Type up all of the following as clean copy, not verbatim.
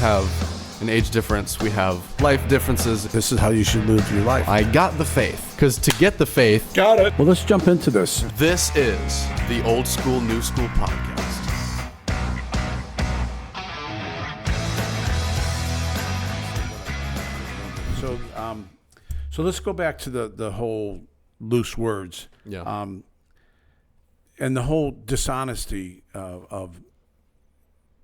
have an age difference. We have life differences. This is how you should live your life. I got the faith. Because to get the faith... Got it. Well, let's jump into this. This is the Old School, New School podcast. So let's go back to the whole loose words. Yeah. And the whole dishonesty of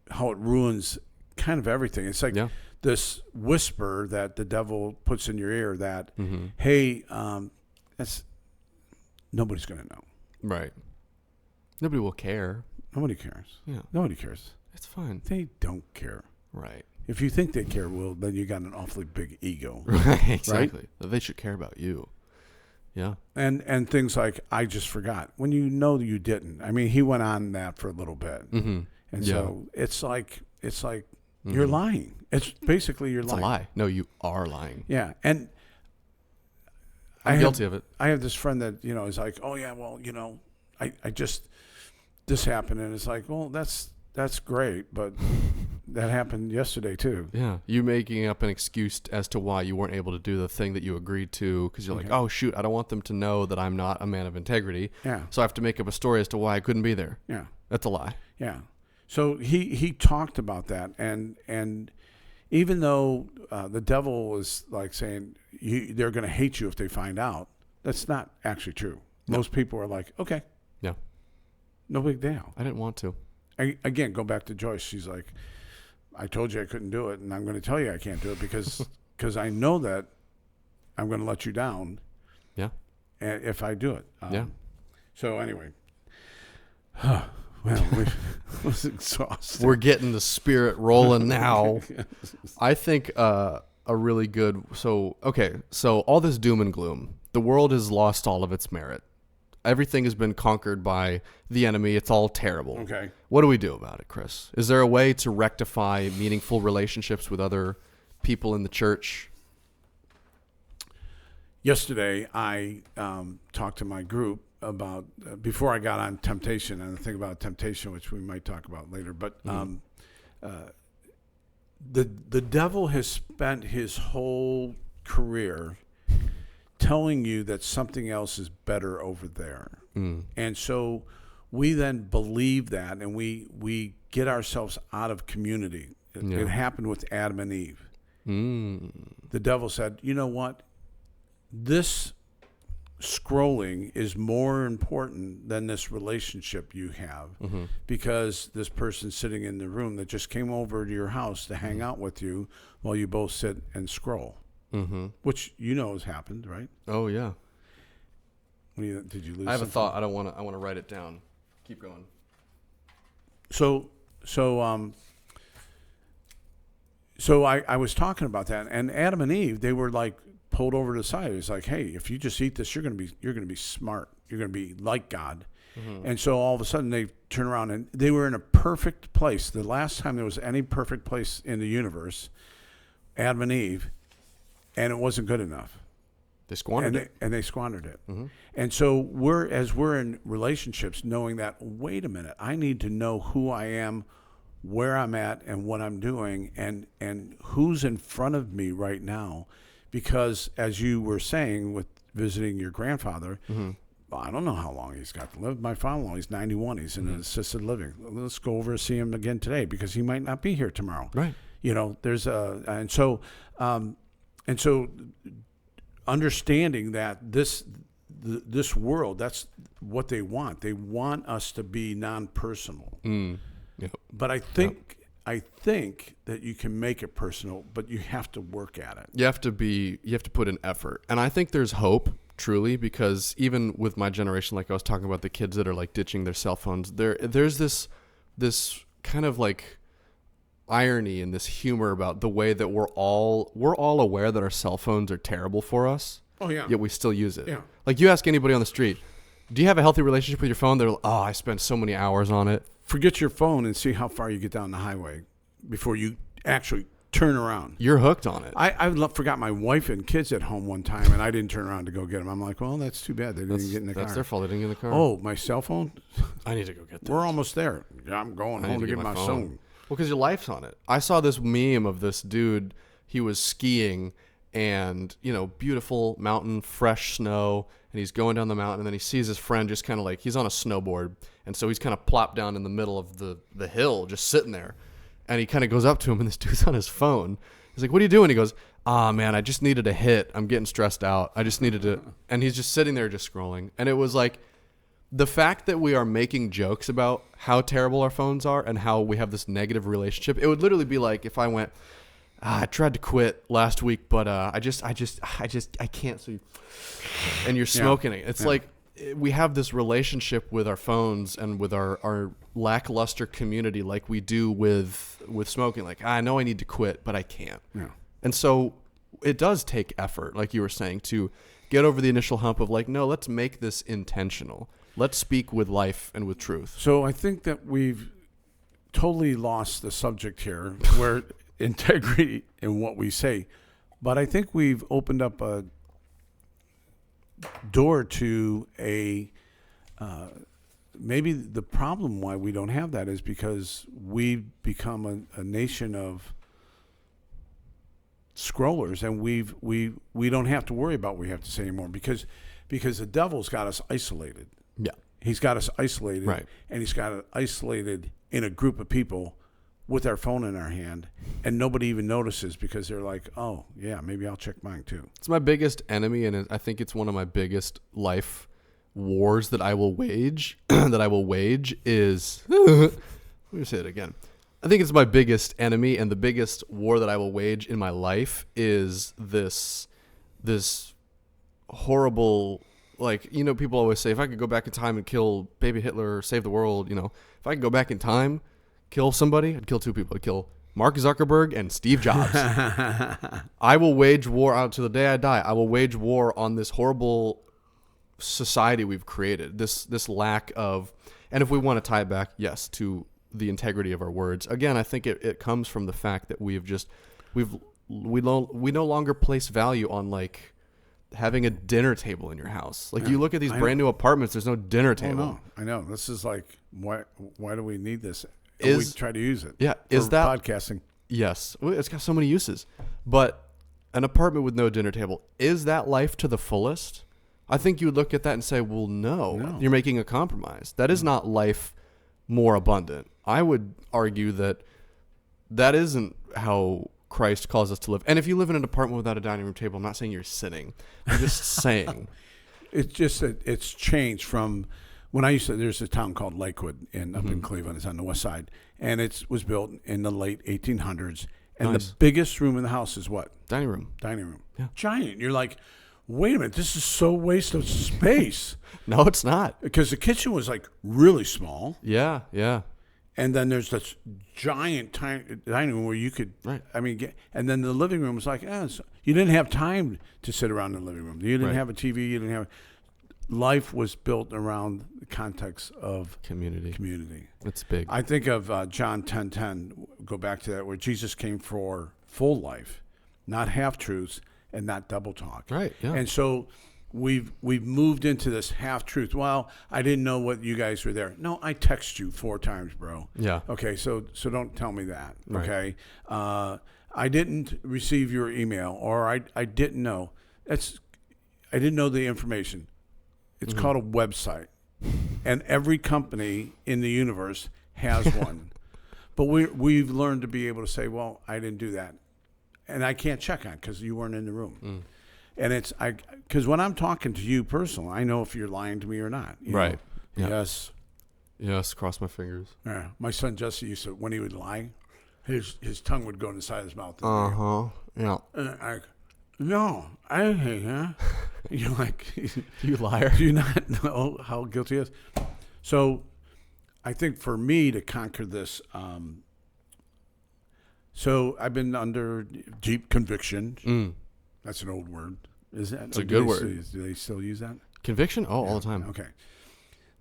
how it ruins kind of everything. It's like this whisper that the devil puts in your ear that, hey, that's nobody's going to know. Right. Nobody will care. Nobody cares. Yeah. Nobody cares. It's fine. They don't care. Right. If you think they care, well, then you got an awfully big ego. Right. Exactly. Right? They should care about you. Yeah. And things like, I just forgot. When you know you didn't. I mean, he went on that for a little bit. Mm-hmm. And so it's like you're lying. It's basically you're lying. It's a lie. No, you are lying. Yeah. And I'm guilty of it. I have this friend that, is like, oh yeah, well, I just, this happened. And it's like, well, that's great. But that happened yesterday too. Yeah. You making up an excuse as to why you weren't able to do the thing that you agreed to. Because you're like, oh shoot, I don't want them to know that I'm not a man of integrity. Yeah. So I have to make up a story as to why I couldn't be there. Yeah. That's a lie. Yeah. So he talked about that, and even though the devil was like saying they're going to hate you if they find out, that's not actually true. No. Most people are like, okay, yeah, no big deal. I didn't want to. Again, go back to Joyce. She's like, I told you I couldn't do it, and I'm going to tell you I can't do it because I know that I'm going to let you down. Yeah. If I do it. Yeah. So anyway. Well, we was exhausted. We're getting the spirit rolling now. I think a really good. So all this doom and gloom. The world has lost all of its merit. Everything has been conquered by the enemy. It's all terrible. Okay. What do we do about it, Chris? Is there a way to rectify meaningful relationships with other people in the church? Yesterday, I talked to my group about before I got on temptation, and the thing about temptation, which we might talk about later, but the devil has spent his whole career telling you that something else is better over there, and so we then believe that, and we get ourselves out of community. It happened with Adam and Eve. The devil said, you know what, this scrolling is more important than this relationship you have, because this person sitting in the room that just came over to your house to hang out with you while you both sit and scroll, which has happened, right? Oh yeah. Did you lose? I have a thought. I want to write it down. Keep going. So I was talking about that, and Adam and Eve, they were like pulled over to the side. It's like, hey, if you just eat this, you're gonna be smart. You're gonna be like God. And so all of a sudden they turn around, and they were in a perfect place. The last time there was any perfect place in the universe, Adam and Eve, and it wasn't good enough. They squandered it. And they squandered it. And so we're in relationships, knowing that, wait a minute, I need to know who I am, where I'm at, and what I'm doing, and who's in front of me right now. Because as you were saying with visiting your grandfather, well, I don't know how long he's got to live. My father-in-law, he's 91. He's in assisted living. Let's go over and see him again today because he might not be here tomorrow. Right. There's and so understanding that this world, that's what they want. They want us to be non-personal. Yep. But I think that you can make it personal, but you have to work at it. You have to put in effort. And I think there's hope, truly, because even with my generation, like I was talking about the kids that are like ditching their cell phones, there's this kind of like irony and this humor about the way that we're all aware that our cell phones are terrible for us. Oh yeah. Yet we still use it. Yeah. Like you ask anybody on the street, do you have a healthy relationship with your phone? They're like, oh, I spend so many hours on it. Forget your phone and see how far you get down the highway before you actually turn around. You're hooked on it. I forgot my wife and kids at home one time, and I didn't turn around to go get them. I'm like, well, that's too bad. They didn't get in the car. That's their fault. They didn't get in the car. Oh, my cell phone? I need to go get that. We're almost there. I'm going home to get my phone. Well, because your life's on it. I saw this meme of this dude. He was skiing and, beautiful mountain, fresh snow. And he's going down the mountain. And then he sees his friend just kind of like, he's on a snowboard. And so he's kind of plopped down in the middle of the hill, just sitting there. And he kind of goes up to him, and this dude's on his phone. He's like, what are you doing? He goes, man, I just needed a hit. I'm getting stressed out. I just needed to. And he's just sitting there just scrolling. And it was like, the fact that we are making jokes about how terrible our phones are and how we have this negative relationship, it would literally be like if I went, I tried to quit last week, but I can't. So, and you're smoking it. It's like we have this relationship with our phones and with our lackluster community, like we do with smoking. Like, I know I need to quit, but I can't. Yeah. And so it does take effort, like you were saying, to get over the initial hump of like, no, let's make this intentional. Let's speak with life and with truth. So I think that we've totally lost the subject here, where integrity in what we say. But I think we've opened up a door to maybe the problem why we don't have that is because we've become a nation of scrollers, and we don't have to worry about what we have to say anymore because the devil's got us isolated. Yeah. He's got us isolated, right. And he's got us isolated in a group of people with our phone in our hand, and nobody even notices because they're like, oh, yeah, maybe I'll check mine too. It's my biggest enemy, and I think it's one of my biggest life wars that I will wage, is, let me say it again. I think it's my biggest enemy, and the biggest war that I will wage in my life is this horrible, like, people always say, if I could go back in time and kill baby Hitler or save the world, if I could go back in time, kill somebody, I'd kill two people. I'd kill Mark Zuckerberg and Steve Jobs. I will wage war out to the day I die. I will wage war on this horrible society we've created, this lack of, and if we want to tie it back, yes, to the integrity of our words. Again, I think it comes from the fact that we no longer place value on like having a dinner table in your house. Like, you look at these brand new apartments, there's no dinner table. Oh, no. I know. This is like, why do we need this? We try to use it. Yeah. Is that podcasting? Yes. It's got so many uses. But an apartment with no dinner table, is that life to the fullest? I think you would look at that and say, well, no. You're making a compromise. That is not life more abundant. I would argue that isn't how Christ calls us to live. And if you live in an apartment without a dining room table, I'm not saying you're sinning. I'm just saying. It's just that it's changed from when I used to, there's a town called Lakewood up in Cleveland. It's on the west side. And it was built in the late 1800s. And the biggest room in the house is what? Dining room. Dining room. Yeah. Giant. You're like, wait a minute, this is so waste of space. No, it's not. Because the kitchen was like really small. Yeah, yeah. And then there's this giant dining room where you could, right. And then the living room was like, you didn't have time to sit around in the living room. You didn't have a TV. You didn't have. Life was built around the context of community. It's big. I think of John 10:10. Go back to that, where Jesus came for full life, not half truths and not double talk. Right. Yeah. And so we've moved into this half truth. Well, I didn't know what you guys were there. No, I text you 4 times, bro. Yeah. Okay. So don't tell me that. Right. Okay. I didn't receive your email, or I didn't know. I didn't know the information. It's called a website, and every company in the universe has one. But we've learned to be able to say, well, I didn't do that, and I can't check on it because you weren't in the room. And because when I'm talking to you personally, I know if you're lying to me or not. Right. Yeah. Yes. Cross my fingers. Yeah. My son Jesse used to, when he would lie, his tongue would go in the side of his mouth. Yeah. And no, I hate her. You're like, you liar. Do you not know how guilty he is? So I think for me to conquer this, so I've been under deep conviction. That's an old word. Is that? It's a good word. Do they still use that? Conviction? Oh, yeah. All the time. Okay.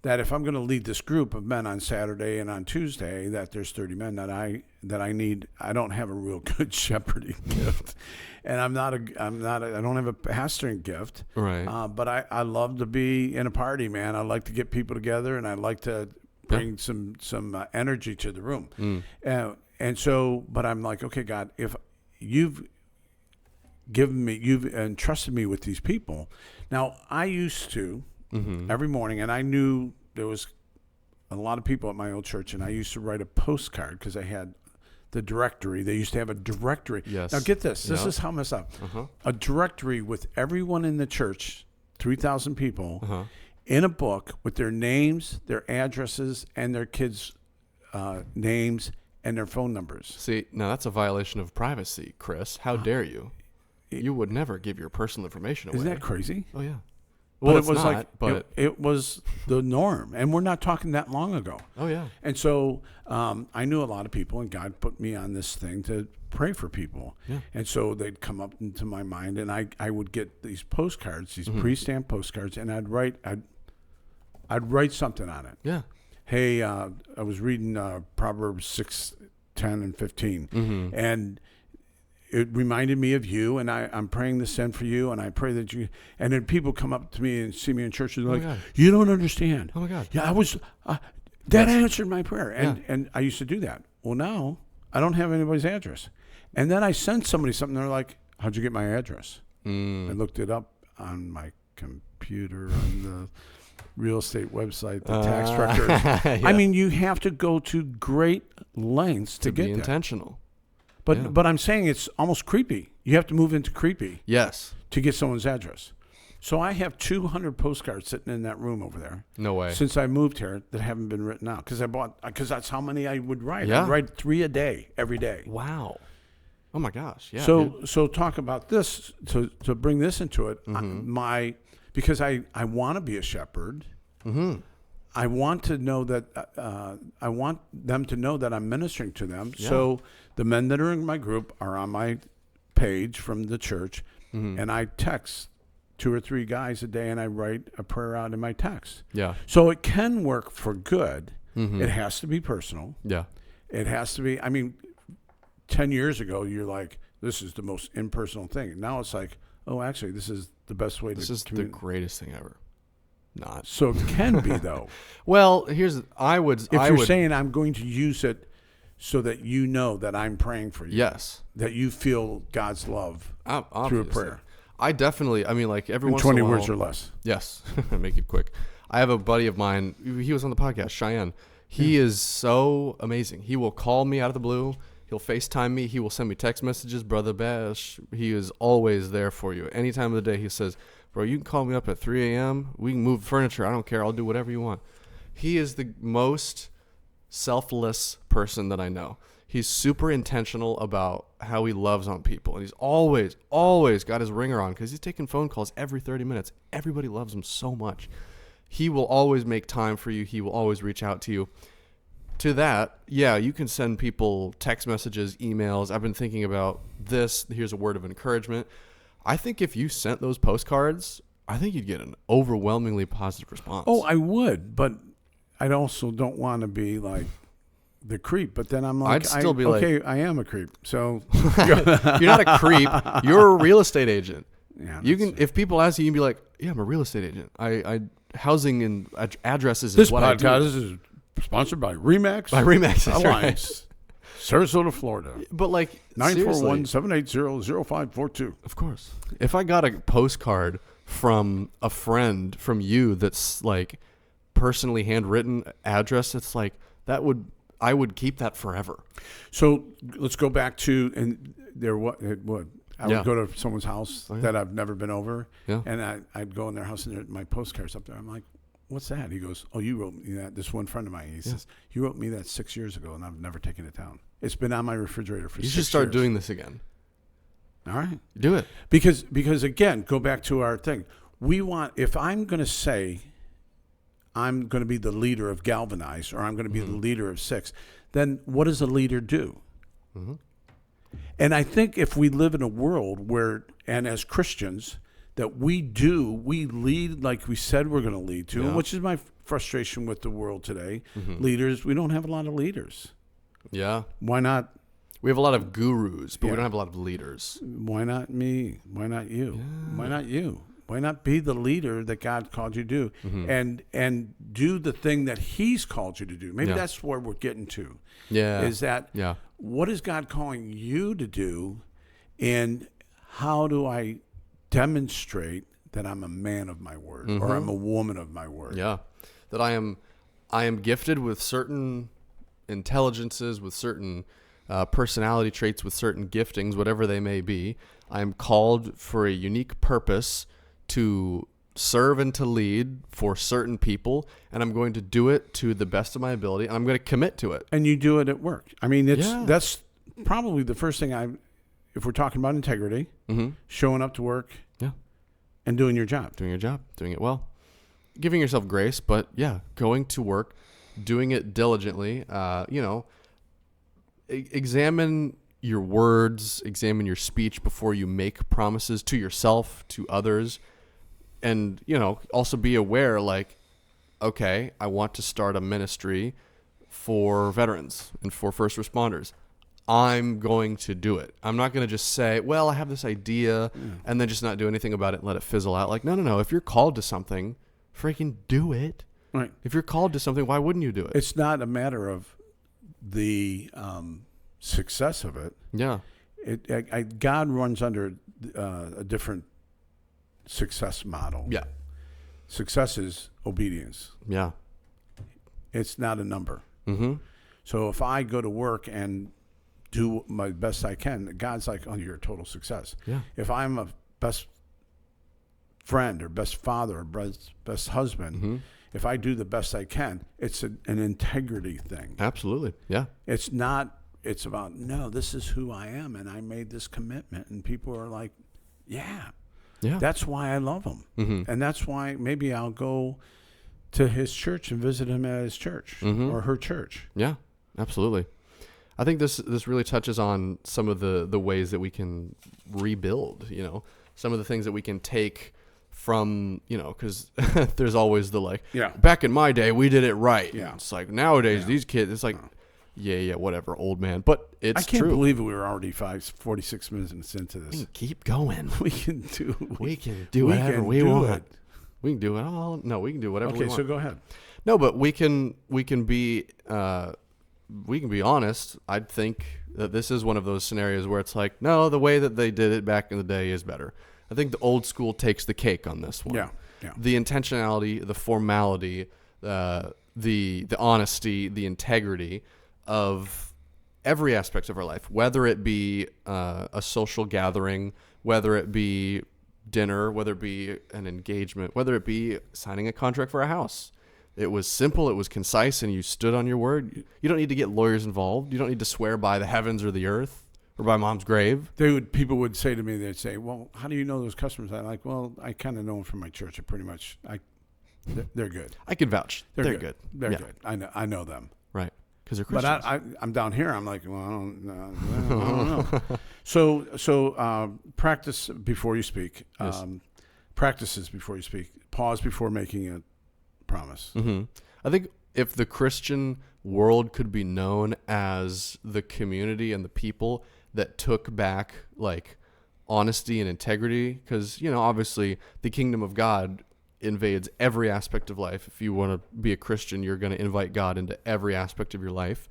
That if I'm going to lead this group of men on Saturday and on Tuesday, that there's 30 men that I need. I don't have a real good shepherding gift, and I don't have a pastoring gift. Right. But I love to be in a party, man. I like to get people together, and I like to bring some energy to the room. And so, but I'm like, okay, God, if you've entrusted me with these people. Now, I used to every morning, and I knew there was a lot of people at my old church, and I used to write a postcard because I had the directory. They used to have a directory. Yes. Now, get this. This is how messed up. A directory with everyone in the church, 3,000 people, in a book with their names, their addresses, and their kids' names and their phone numbers. See, now that's a violation of privacy, Chris. How dare you? You would never give your personal information away. Isn't that crazy? Oh, yeah. Well, Well, it was not, but it was the norm, and we're not talking that long ago. oh, yeah. And so I knew a lot of people, and God put me on this thing to pray for people. Yeah. And so they'd come up into my mind, and I would get these postcards, these pre-stamped postcards, and I'd write something on it. Yeah. Hey, I was reading Proverbs 6, 10, and 15, and it reminded me of you, and I'm praying this in for you, and I pray that you. And then people come up to me and see me in church, and they're like, "You don't understand." Oh my God. Yeah, I was. That answered my prayer, and I used to do that. Well, now I don't have anybody's address, and then I sent somebody something. They're like, "How'd you get my address?" I looked it up on my computer on the real estate website, the tax record. Yeah. I mean, you have to go to great lengths to get be there. intentional. But I'm saying it's almost creepy. You have to move into creepy Yes. to get someone's address. So I have 200 postcards sitting in that room over there No way. since I moved here that haven't been written out because that's how many I would write. Yeah. I'd write 3 a day every day. Wow. Oh my gosh. Yeah. So talk about this to bring this into it. Because I want to be a shepherd. I want to know that I want them to know that I'm ministering to them. Yeah. So the men that are in my group are on my page from the church, and I text 2 or 3 guys a day, and I write a prayer out in my text. Yeah. So it can work for good. It has to be personal. Yeah. It has to be. I mean, 10 years ago, you're like, this is the most impersonal thing. Now it's like, oh, actually, this is the best way to. This is the greatest thing ever. Not. So it can be though. Well, if you're saying I'm going to use it so that you know that I'm praying for you. Yes. That you feel God's love Obviously. through a prayer. I definitely, like every In once 20 in a while. words or less. Yes. Make it quick. I have a buddy of mine. He was on the podcast, Cheyenne. He is so amazing. He will call me out of the blue. He'll FaceTime me. He will send me text messages. Brother Bash, he is always there for you. Any time of the day, he says, bro, you can call me up at 3 a.m. We can move furniture. I don't care. I'll do whatever you want. He is the most selfless person that I know. He's super intentional about how he loves on people. And he's always got his ringer on because he's taking phone calls every 30 minutes. Everybody loves him so much. He will always make time for you. He will always reach out to you. To that, yeah, you can send people text messages, emails. I've been thinking about this. Here's a word of encouragement. I think if you sent those postcards, I think you'd get an overwhelmingly positive response. Oh, I would, but I also don't want to be like the creep. But then I'm like, I'd still be like, okay, I am a creep. So you're not a creep. You're a real estate agent. yeah, You can, if people ask you, you can be like, yeah, I'm a real estate agent. I housing and addresses this is what I podcast do. is sponsored by Remax. By Remax, that's Alliance, Sarasota, Florida. But like 941-780-0542. Of course. If I got a postcard from a friend from you that's like personally handwritten address, it's like I would keep that forever. So let's go back to I would go to someone's house that I've never been over, and I'd go in their house and there's my postcards up there. I'm like, what's that? He goes, oh, you wrote me that. This one friend of mine, he says, you wrote me that 6 years ago, and I've never taken it down. It's been on my refrigerator for 6 years. You should start doing this again. All right. Do it. Because again, go back to our thing. If I'm going to say I'm going to be the leader of Galvanize or I'm going to be the leader of Six, then what does a leader do? Mm-hmm. And I think if we live in a world where, and as Christians, that we lead like we said we're going to lead to, which is my frustration with the world today. Mm-hmm. Leaders, we don't have a lot of leaders. Yeah. Why not? We have a lot of gurus, but we don't have a lot of leaders. Why not me? Why not you? Yeah. Why not you? Why not be the leader that God called you to do, and do the thing that He's called you to do? Maybe that's where we're getting to. Yeah. Is that what is God calling you to do, and how do I demonstrate that I'm a man of my word or I'm a woman of my word? Yeah. That I am gifted with certain intelligences, with certain personality traits, with certain giftings, whatever they may be. I am called for a unique purpose to serve and to lead for certain people, and I'm going to do it to the best of my ability, and I'm going to commit to it. And you do it at work. I mean, that's probably the first thing if we're talking about integrity, showing up to work, and doing your job. Doing your job, doing it well. Giving yourself grace, but going to work, doing it diligently. Examine your words, examine your speech before you make promises to yourself, to others. And, also be aware, okay, I want to start a ministry for veterans and for first responders. I'm going to do it. I'm not going to just say, well, I have this idea and then just not do anything about it and let it fizzle out. No. If you're called to something, freaking do it. Right. If you're called to something, why wouldn't you do it? It's not a matter of the success of it. Yeah. God runs under a different success model. Yeah. Success is obedience. Yeah. It's not a number. Mm-hmm. So if I go to work and do my best I can, God's like, oh, you're a total success. Yeah. If I'm a best friend or best father or best husband, if I do the best I can, it's an integrity thing. Absolutely. Yeah. It's not, it's about, no, this is who I am, and I made this commitment. And people are like, yeah. That's why I love him. And that's why maybe I'll go to his church and visit him at his church or her church. Yeah, absolutely. I think this really touches on some of the ways that we can rebuild, some of the things that we can take from, because there's always the back in my day, we did it right. Yeah. It's like nowadays, these kids, it's like, whatever, old man. But it's true. I can't believe we were already 46 minutes into this. We can keep going. We can do whatever we want. We can do it all. No, we can do whatever we want. Okay, so go ahead. No, but we can be honest. I'd think that this is one of those scenarios where it's like, no, the way that they did it back in the day is better. I think the old school takes the cake on this one. Yeah. The intentionality, the formality, the honesty, the integrity of every aspect of our life, whether it be a social gathering, whether it be dinner, whether it be an engagement, whether it be signing a contract for a house. It was simple, it was concise, and you stood on your word. You don't need to get lawyers involved. You don't need to swear by the heavens or the earth or by mom's grave. People would say to me, they'd say, well, how do you know those customers? I'm like, well, I kind of know them from my church. I pretty much, they're good. I can vouch. They're good. They're good. I know them. Right. Because they're Christians. But I'm down here. I'm like, well, I don't know. So practice before you speak. Yes. Practices before you speak. Pause before making a promise. I think if the Christian world could be known as the community and the people that took back honesty and integrity, because obviously the kingdom of God invades every aspect of life. If you want to be a Christian, you're going to invite God into every aspect of your life.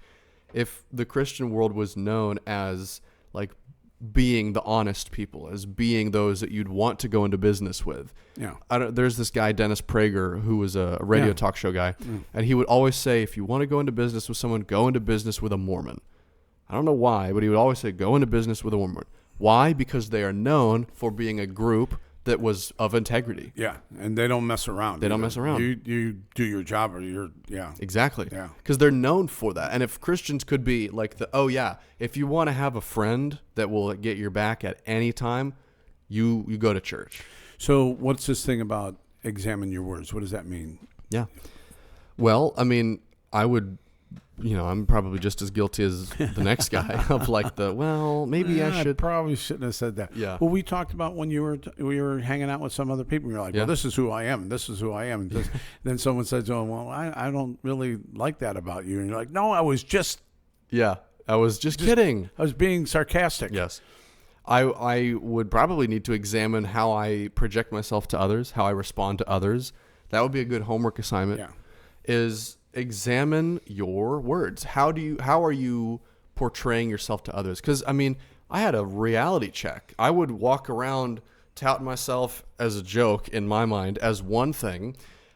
If the Christian world was known as being the honest people, as being those that you'd want to go into business with. Yeah. There's this guy, Dennis Prager, who was a radio talk show guy, and he would always say, if you want to go into business with someone, go into business with a Mormon. I don't know why, but he would always say, go into business with a Mormon. Why? Because they are known for being a group that was of integrity. Yeah, and they don't mess around. They don't mess around. You do your job, or you're Exactly. Yeah. Because they're known for that. And if Christians could be if you want to have a friend that will get your back at any time, you go to church. So what's this thing about examine your words? What does that mean? Yeah. Well, I mean, I would. I'm probably just as guilty as the next guy of maybe I should. Probably shouldn't have said that. Yeah. Well, we talked about when we were hanging out with some other people. You're like, well, this is who I am. This is who I am. And then someone says, oh, well, I don't really like that about you. And you're like, no, I was just. Yeah. I was just kidding. I was being sarcastic. Yes. I would probably need to examine how I project myself to others, how I respond to others. That would be a good homework assignment. Yeah. Is examine your words. How are you portraying yourself to others. Because, I mean, I had a reality check. I would walk around touting myself as a joke in my mind as one thing,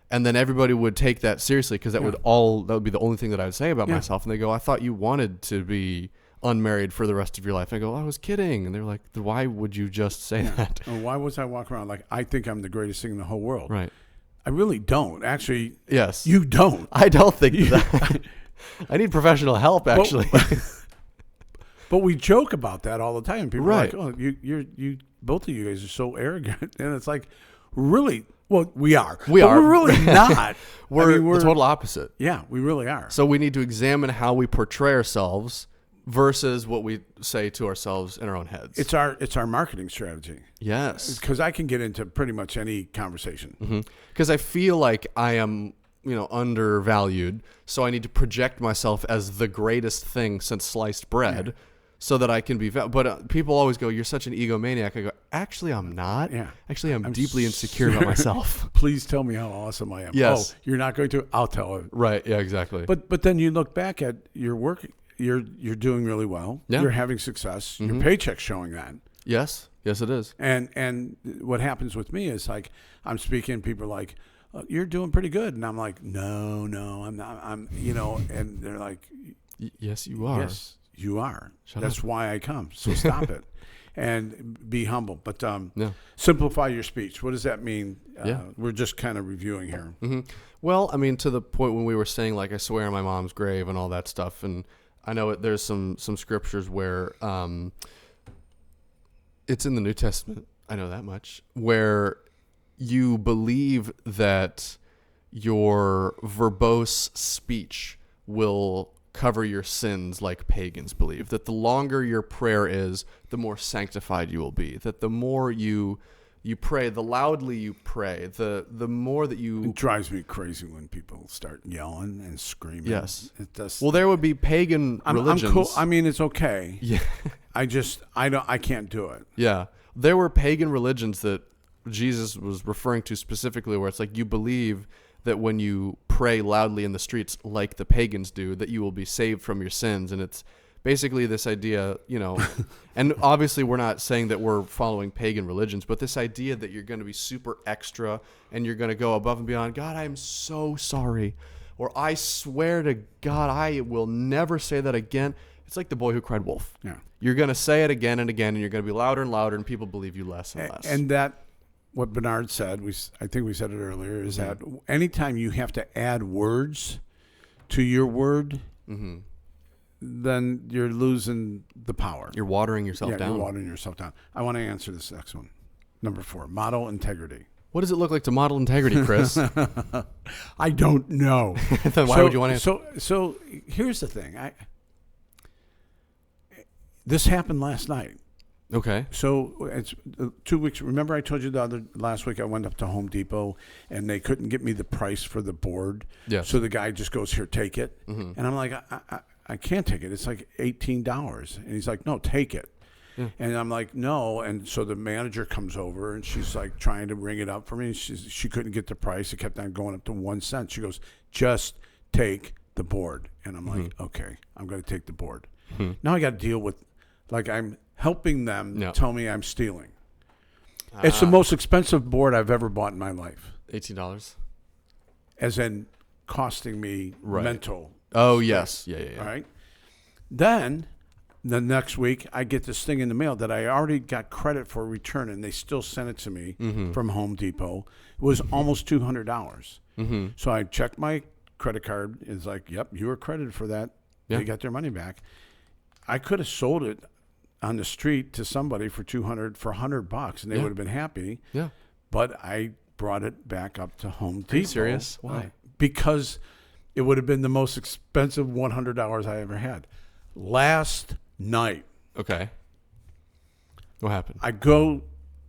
and then everybody would take that seriously because that would be the only thing that I would say about myself. And they go, I thought you wanted to be unmarried for the rest of your life. And I go, I was kidding. And they're like, why would you just say that? Or why was I walking around like I think I'm the greatest thing in the whole world? Right. I really don't. Actually, yes. You don't. I don't think that. I need professional help, actually. But we joke about that all the time. People right. are like, oh, you both of you guys are so arrogant. And it's like, really? Well, we are. We're really not. We're the total opposite. Yeah, we really are. So we need to examine how we portray ourselves versus what we say to ourselves in our own heads. It's our marketing strategy. Yes. Because I can get into pretty much any conversation. Because I feel like I am, undervalued, so I need to project myself as the greatest thing since sliced bread so that I can be but people always go, you're such an egomaniac. I go, actually, I'm not. Yeah. Actually, I'm deeply insecure about myself. Please tell me how awesome I am. Yes. Oh, you're not going to? I'll tell it. Right. Yeah, exactly. But then you look back at your work. You're doing really well. Yeah. You're having success. Your paycheck's showing that. Yes. Yes, it is. And what happens with me is like I'm speaking, people are like, oh, you're doing pretty good, and I'm like, no, I'm not. And they're like, yes, you are. Yes, you are. That's why I come. So stop it, and be humble. But simplify your speech. What does that mean? We're just kind of reviewing here. Well, I mean, to the point when we were saying, like, I swear on my mom's grave and all that stuff, and I know there's some scriptures where it's in the New Testament, I know that much, where you believe that your verbose speech will cover your sins like pagans believe, that the longer your prayer is, the more sanctified you will be, that the more you pray, the loudly you pray, the more that you... It drives me crazy when people start yelling and screaming. Yes. It does. Well, there would be pagan religions. I'm cool. I mean, it's okay. Yeah. I can't do it. Yeah. There were pagan religions that Jesus was referring to specifically where it's like you believe that when you pray loudly in the streets like the pagans do, that you will be saved from your sins. And it's basically this idea, and obviously we're not saying that we're following pagan religions, but this idea that you're going to be super extra and you're going to go above and beyond. God, I'm so sorry. Or I swear to God, I will never say that again. It's like the boy who cried wolf. Yeah. You're going to say it again and again, and you're going to be louder and louder, and people believe you less and less. And that, what Bernard said, I think we said it earlier, is that anytime you have to add words to your word, then you're losing the power. You're watering yourself down. You're watering yourself down. I want to answer this next one. Number 4, model integrity. What does it look like to model integrity, Chris? I don't know. Then why would you want to answer? So here's the thing. This happened last night. Okay. So it's 2 weeks. Remember I told you last week I went up to Home Depot and they couldn't get me the price for the board. Yes. So the guy just goes, here, take it. And I'm like, I can't take it. It's like $18. And he's like, no, take it. Yeah. And I'm like, no. And so the manager comes over and she's like trying to ring it up for me. She couldn't get the price. It kept on going up to 1 cent. She goes, just take the board. And I'm like, okay, I'm going to take the board. Now I got to deal with, like, I'm helping them tell me I'm stealing. It's the most expensive board I've ever bought in my life. $18? As in costing me mental. Oh, yes. Yeah. All right. Then the next week, I get this thing in the mail that I already got credit for return, and they still sent it to me from Home Depot. It was almost $200. So I checked my credit card. It's like, yep, you were credited for that. Yeah. They got their money back. I could have sold it on the street to somebody for $100, and they would have been happy. Yeah. But I brought it back up to Home Depot. Are you serious? Why? Because it would have been the most expensive $100 I ever had. Last night. Okay. What happened? I go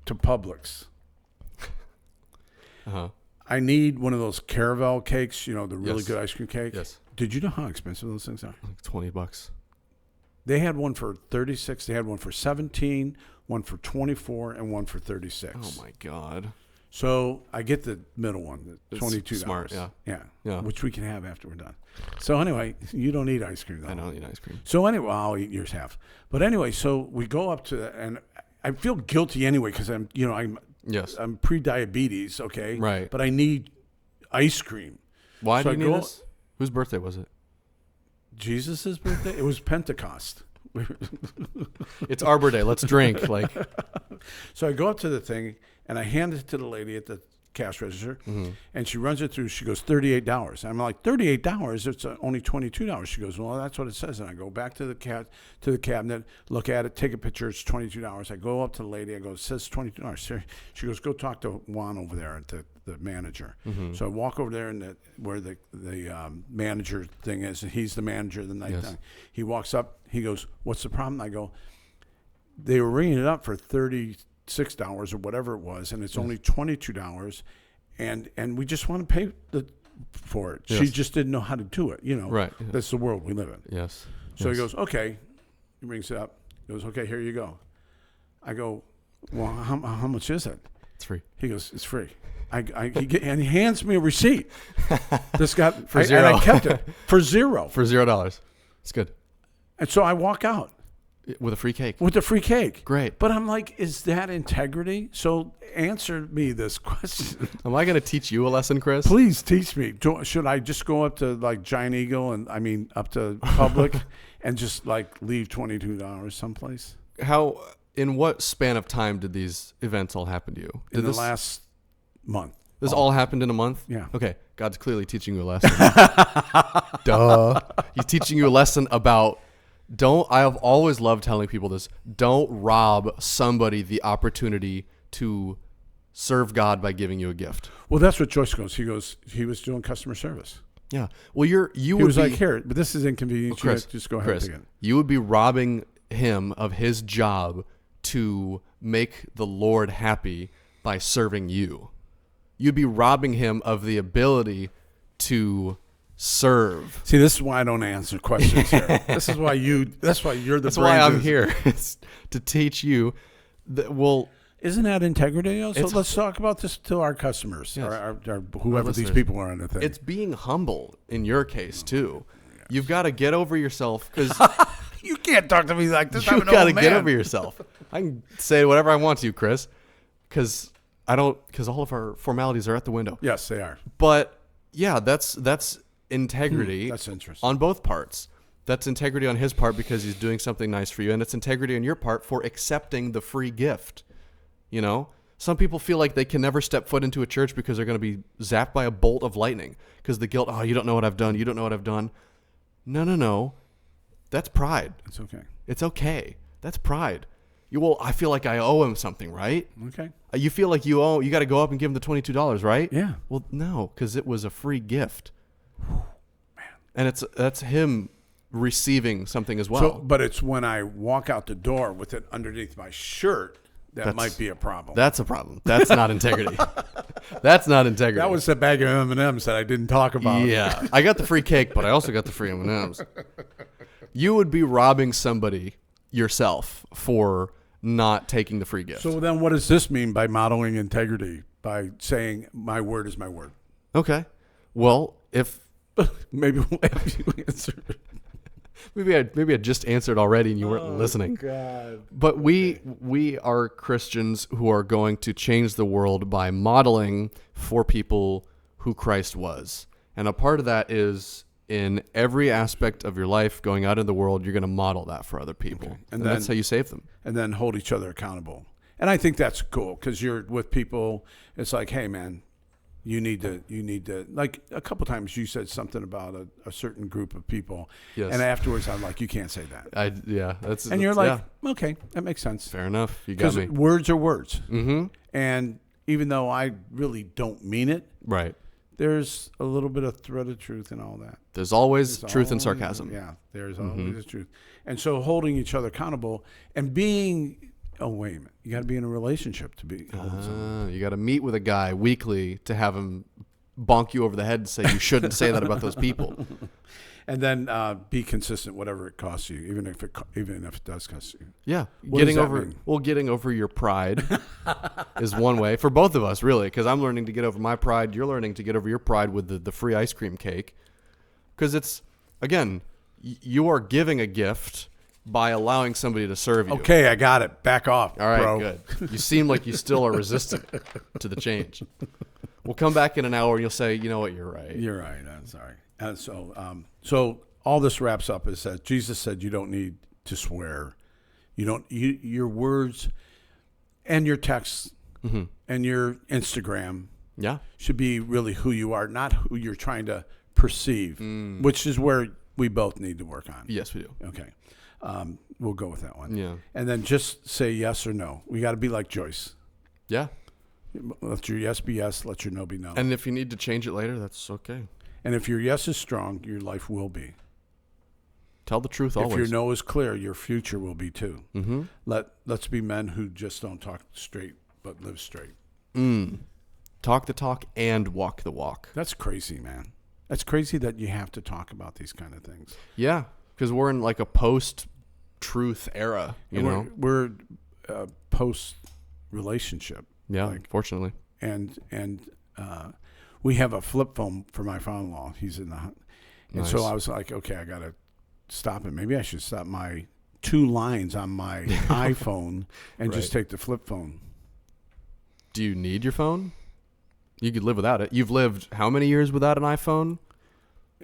to Publix. I need one of those Caravelle cakes, the really good ice cream cake. Yes. Did you know how expensive those things are? Like $20. They had one for $36. They had one for $17, one for $24, and one for $36. Oh my God! So I get the middle one, the It's $22. smart, yeah. Yeah, which we can have after we're done. So anyway, you don't eat ice cream, though. I don't eat ice cream. So anyway, I'll eat yours half. But anyway, so we go up to and I feel guilty anyway because I'm Yes. I'm pre-diabetes, okay? Right. But I need ice cream. Why So do you I need go- this? Whose birthday was it? Jesus' birthday? It was Pentecost. It's Arbor Day. Let's drink. Like, So I go up to the thing and I hand it to the lady at the cash register, and she runs it through. She goes, $38. I'm like, $38? It's only $22. She goes, well, that's what it says. And I go back to the cabinet, look at it, take a picture. It's $22. I go up to the lady. I go, it says $22. She goes, go talk to Juan over there at the manager. So I walk over there and where the manager thing is, and he's the manager the night Yes. time. He walks up. He goes, what's the problem? I go, they were ringing it up for $36 or whatever it was, and it's only $22, and we just want to pay for it. Yes. She just didn't know how to do it. Right. Yeah. That's the world we live in. yes. So Yes. he goes, okay. He rings it up. He goes, okay, here you go. I go, well, how much is it? It's free. He goes, it's free. And he hands me a receipt. This got For zero. and I kept it for $0. For $0. It's good. And so I walk out With a free cake. with the free cake. Great. But I'm like, is that integrity? So answer me this question. Am I going to teach you a lesson, Chris? Please teach me. Should I just go up to like Giant Eagle up to Public and just like leave $22 someplace? In what span of time did these events all happen to you? In the last month. This all happened in a month? Yeah. Okay. God's clearly teaching you a lesson. Duh. He's teaching you a lesson about I've always loved telling people this. Don't rob somebody the opportunity to serve God by giving you a gift. Well, that's what Joyce goes. He was doing customer service. Yeah. Well, He would was be, like, here, but this is inconvenient. Chris, You just go ahead Chris, and take it. you would be robbing him of his job to make the Lord happy by serving you. You'd be robbing him of the ability to serve. See, this is why I don't answer questions here. This is why that's why you're the That's why I'm brains. here, is to teach you. Isn't that integrity? So It's- let's talk about this to our customers, Yes. or whoever these listeners. people are on the thing. It's being humble in your case too. You've got to get over yourself because You can't talk to me like this. I'm you an got to old get man. over yourself. I can say whatever I want to you, Chris, because all of our formalities are at the window. Yes, they are. But yeah, that's integrity. That's interesting. On both parts. That's integrity on his part because he's doing something nice for you, and it's integrity on your part for accepting the free gift. You know, some people feel like they can never step foot into a church because they're going to be zapped by a bolt of lightning because the guilt. Oh, you don't know what I've done. You don't know what I've done. No. That's pride. It's okay. It's okay. That's pride. I feel like I owe him something, right? Okay. You feel like you got to go up and give him the $22, right? Yeah. Well, no, because it was a free gift. And that's him receiving something as well. So, but it's when I walk out the door with it underneath my shirt that might be a problem. That's a problem. That's not integrity. That's not integrity. That was the bag of M&Ms that I didn't talk about. Yeah. I got the free cake, but I also got the free M&Ms. You would be robbing somebody yourself for not taking the free gift. So then what does this mean by modeling integrity? By saying my word is my word? Okay. Well, Maybe we'll have you answer. maybe I just answered already and you weren't listening. God. But we are Christians who are going to change the world by modeling for people who Christ was. And a part of that is in every aspect of your life, going out in the world, you're going to model that for other people. Okay. And that's how you save them. And then hold each other accountable. And I think that's cool because you're with people. It's like, hey, man, you need to, like a couple times you said something about a certain group of people. Yes. And afterwards I'm like, you can't say that. And You're like, okay, that makes sense. fair enough. You got Because me. words are words. Mm-hmm. And even though I really don't mean it, Right. there's a little bit of thread of truth in all that. There's always There's truth and always- sarcasm. Yeah, there's always the truth. And so holding each other accountable and being, oh, wait a minute. You got to be in a relationship to be. You got to meet with a guy weekly to have him bonk you over the head and say you shouldn't say that about those people. And then be consistent, whatever it costs you, even if it does cost you. Yeah, What does that mean? getting over your pride is one way for both of us, really. Because I'm learning to get over my pride. You're learning to get over your pride with the free ice cream cake. Because it's, again, you are giving a gift by allowing somebody to serve you. Okay, I got it. Back off, All right, bro. good. You seem like you still are resistant to the change. We'll come back in an hour and you'll say, you know what, you're right. You're right. I'm sorry. And so all this wraps up is that Jesus said you don't need to swear. Your words and your texts and your Instagram should be really who you are, not who you're trying to perceive, which is where we both need to work on. Yes, we do. Okay. We'll go with that one. Yeah. And then just say yes or no. We got to be like Joyce. Yeah. Let your yes be yes. Let your no be no. And if you need to change it later, that's okay. And if your yes is strong, your life will be. Tell the truth always. If your no is clear, your future will be too. Mm-hmm. Let's be men who just don't talk straight, but live straight. Talk the talk and walk the walk. That's crazy, man. That's crazy that you have to talk about these kind of things. Yeah, because we're in like a post-truth era, you know? We're post-relationship. Yeah, fortunately. And we have a flip phone for my father-in-law. He's in the and Nice. so I was like, okay, I got to stop it. Maybe I should stop my 2 lines on my iPhone and just take the flip phone. Do you need your phone? You could live without it. You've lived how many years without an iPhone?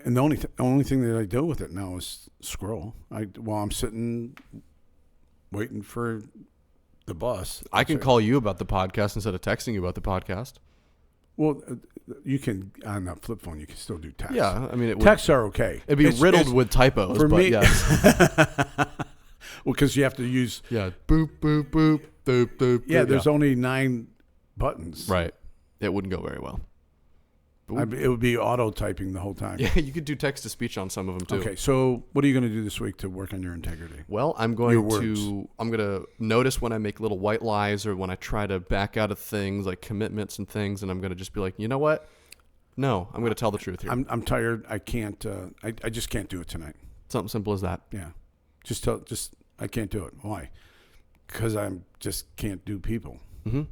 And the only thing that I do with it now is scroll. While I'm sitting waiting for the bus. I can call you about the podcast instead of texting you about the podcast. Well, you can on a flip phone. You can still do text. Yeah, I mean, texts are okay. It'd be riddled with typos, for but me, yes. Well, because you have to use Yeah, boop, boop, boop, boop, boop. Yeah, boop. there's only 9 buttons. Right. It wouldn't go very well. It would be auto typing the whole time. Yeah, you could do text to speech on some of them too. Okay, so what are you going to do this week to work on your integrity? Well, I'm going to notice when I make little white lies or when I try to back out of things like commitments and things, and I'm going to just be like, you know what? No, I'm going to tell the truth here. I'm tired. I can't. I just can't do it tonight. Something simple as that. Yeah, just I can't do it. Why? Because I just can't do people. Mm-hmm.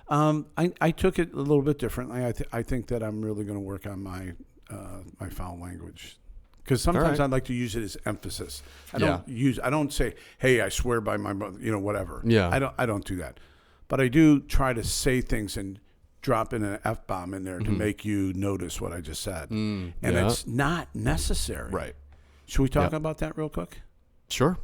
I took it a little bit differently. I think that I'm really going to work on my my foul language, because sometimes I'd like to use it as emphasis. I don't say, "Hey, I swear by my mother," whatever. Yeah. I don't do that, but I do try to say things and drop in an F-bomb in there to make you notice what I just said, and it's not necessary. Right. Should we talk about that real quick? Sure.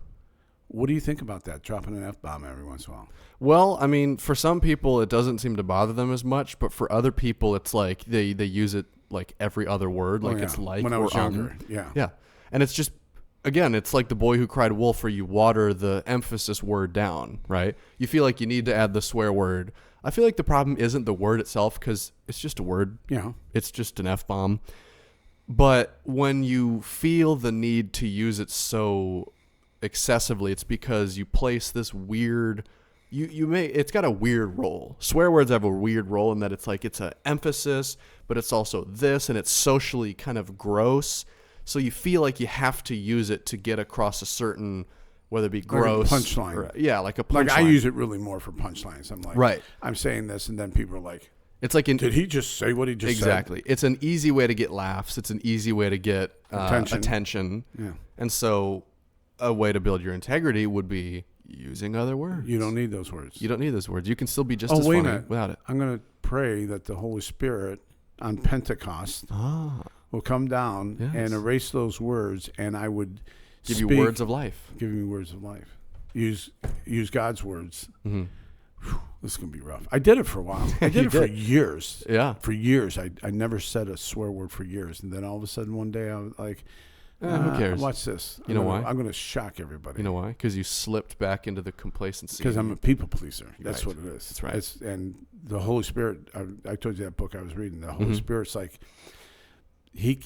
What do you think about that? Dropping an F-bomb every once in a while. Well, I mean, for some people, it doesn't seem to bother them as much, but for other people, it's like they use it like every other word, like it's like when I was younger. Yeah. And it's just, again, it's like the boy who cried wolf, where you water the emphasis word down, right? You feel like you need to add the swear word. I feel like the problem isn't the word itself, because it's just a word. Yeah. It's just an F-bomb. But when you feel the need to use it so excessively, it's because you place this weird... it's got a weird role. Swear words have a weird role in that it's like it's an emphasis, but it's also this, and it's socially kind of gross. So you feel like you have to use it to get across a certain, whether it be gross, like a punchline. Like a punchline. Like I use it really more for punchlines. I'm like, I'm saying this, and then people are like, it's like did he just say what he just said? Exactly. It's an easy way to get laughs. It's an easy way to get attention. Yeah. And so a way to build your integrity would be using other words. You don't need those words. You don't need those words. You can still be just as funny without it. I'm going to pray that the Holy Spirit on Pentecost will come down and erase those words, and I would give you words of life. Give me words of life. Use God's words. Mm-hmm. Whew, this is going to be rough. I did it for a while. I did it for years. Yeah. For years. I never said a swear word for years. And then all of a sudden one day I was like, who cares? Watch this. You know why? I'm going to shock everybody. You know why? Because you slipped back into the complacency. Because I'm a people pleaser. That's what it is. That's right. And the Holy Spirit, I told you that book I was reading. The Holy Spirit's like, I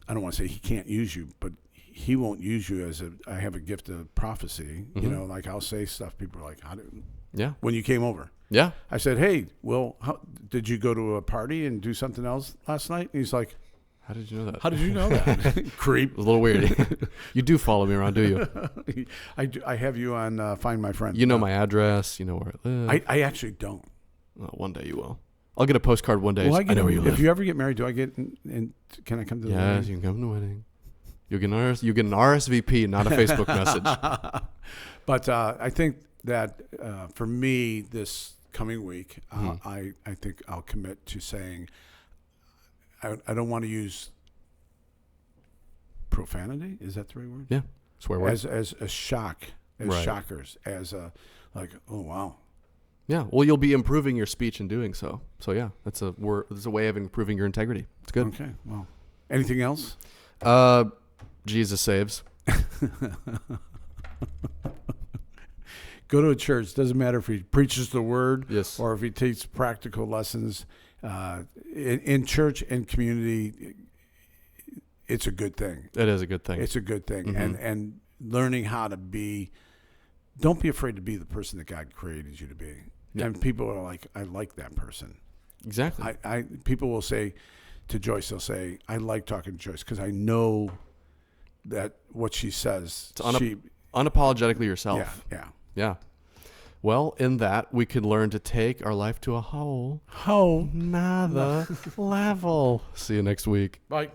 don't want to say he can't use you, but he won't use you as I have a gift of prophecy. Like I'll say stuff. People are like, how do... Yeah. When you came over. Yeah. I said, hey, Will, did you go to a party and do something else last night? And he's like, How did you know that? How did you know that? Creep. It was a little weird. You do follow me around, do you? I do. I have you on Find My Friend. You know my address. You know where I live. I actually don't. Well, one day you will. I'll get a postcard one day. Well, I know where you live. If you ever get married, do I get? Can I come to the wedding? Yes, you can come to the wedding. You get an RSVP, not a Facebook message. But I think that for me, this coming week, I think I'll commit to saying I don't want to use profanity. Is that the right word? Yeah, swear word. As a shock, as Right. shockers, as a like, oh wow. Yeah, well, you'll be improving your speech in doing so. So yeah, that's a way of improving your integrity. It's good. Okay. Well, anything else? Jesus saves. Go to a church. Doesn't matter if he preaches the word, Yes. or if he teaches practical lessons. In church and community, it's a good thing. It is a good thing. It's a good thing, Mhm. and learning how to be. Don't be afraid to be the person that God created you to be. Yeah. And people are like, I like that person. Exactly. People will say to Joyce, they'll say, I like talking to Joyce because I know that what she says, Unapologetically yourself. yeah. Yeah. Well, in that, we could learn to take our life to a whole How nother level. See you next week. Bye.